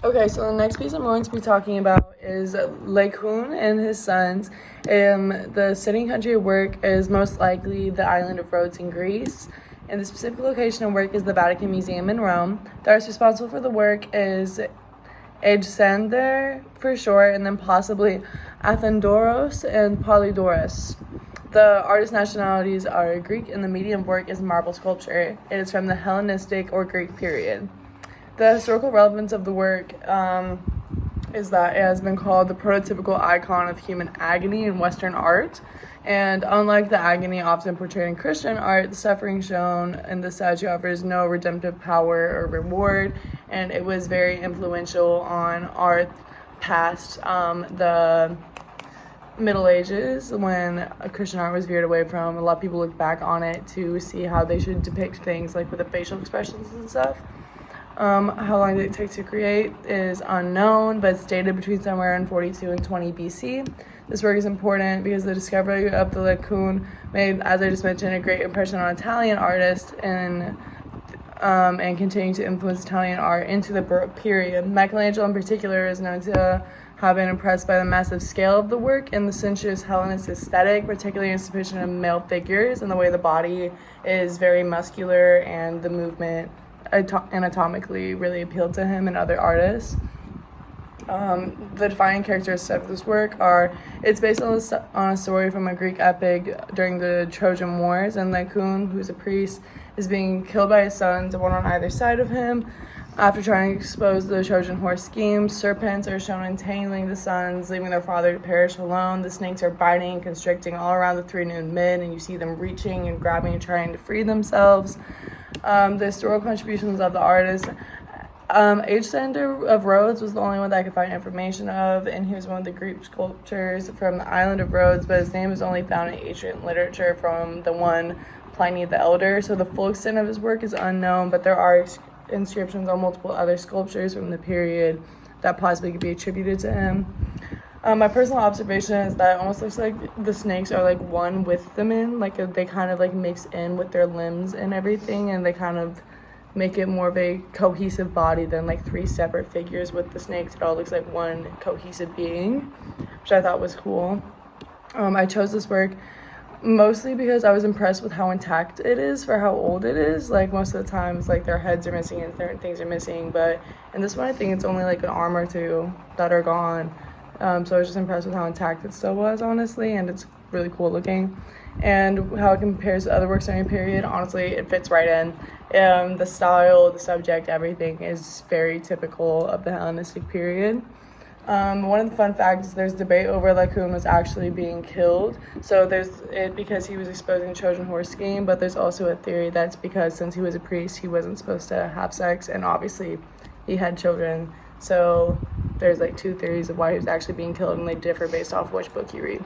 Okay, so the next piece I'm going to be talking about is Laocöon and His Sons. The setting country of work is most likely the island of Rhodes in Greece, and the specific location of work is the Vatican Museum in Rome. The artist responsible for the work is Alexander for short, and then possibly Athendoros and Polydoros. The artist nationalities are Greek, and the medium of work is marble sculpture. It is from the Hellenistic or Greek period. The historical relevance of the work is that it has been called the prototypical icon of human agony in Western art. And unlike the agony often portrayed in Christian art, the suffering shown in the statue offers no redemptive power or reward, and it was very influential on art past the Middle Ages, when Christian art was veered away from. A lot of people look back on it to see how they should depict things, like with the facial expressions and stuff. How long did it take to create is unknown, but it's dated between somewhere in 42 and 20 BC. This work is important because the discovery of the Laocöon made, as I just mentioned, a great impression on Italian artists and continued to influence Italian art into the Baroque period. Michelangelo in particular is known to have been impressed by the massive scale of the work and the sensuous Hellenist aesthetic, particularly in its depiction of male figures and the way the body is very muscular, and the movement anatomically really appealed to him and other artists. The defining characteristics of this work are, it's based on a story from a Greek epic during the Trojan Wars, and Laocöon, who's a priest, is being killed by his sons, one on either side of him. After trying to expose the Trojan horse scheme, serpents are shown entangling the sons, leaving their father to perish alone. The snakes are biting and constricting all around the three nude men, and you see them reaching and grabbing and trying to free themselves. The historical contributions of the artist, Alexander of Rhodes was the only one that I could find information of, and he was one of the Greek sculptors from the island of Rhodes, but his name is only found in ancient literature from the one Pliny the Elder, so the full extent of his work is unknown, but there are inscriptions on multiple other sculptures from the period that possibly could be attributed to him. My personal observation is that it almost looks like the snakes are like one with the men, like they kind of like mix in with their limbs and everything, and they kind of make it more of a cohesive body than like three separate figures with the snakes. It all looks like one cohesive being, which I thought was cool. I chose this work mostly because I was impressed with how intact it is for how old it is. Like most of the times, like their heads are missing and certain things are missing, but in this one I think it's only like an arm or two that are gone. So I was just impressed with how intact it still was, honestly, and it's really cool looking. And how it compares to other works during the period, honestly, it fits right in. The style, the subject, everything is very typical of the Hellenistic period. One of the fun facts is there's debate over Laocöon was actually being killed. So there's it because he was exposing the Trojan horse scheme, but there's also a theory that's because since he was a priest, he wasn't supposed to have sex, and obviously he had children. So there's like two theories of why he was actually being killed, and they differ based off which book you read.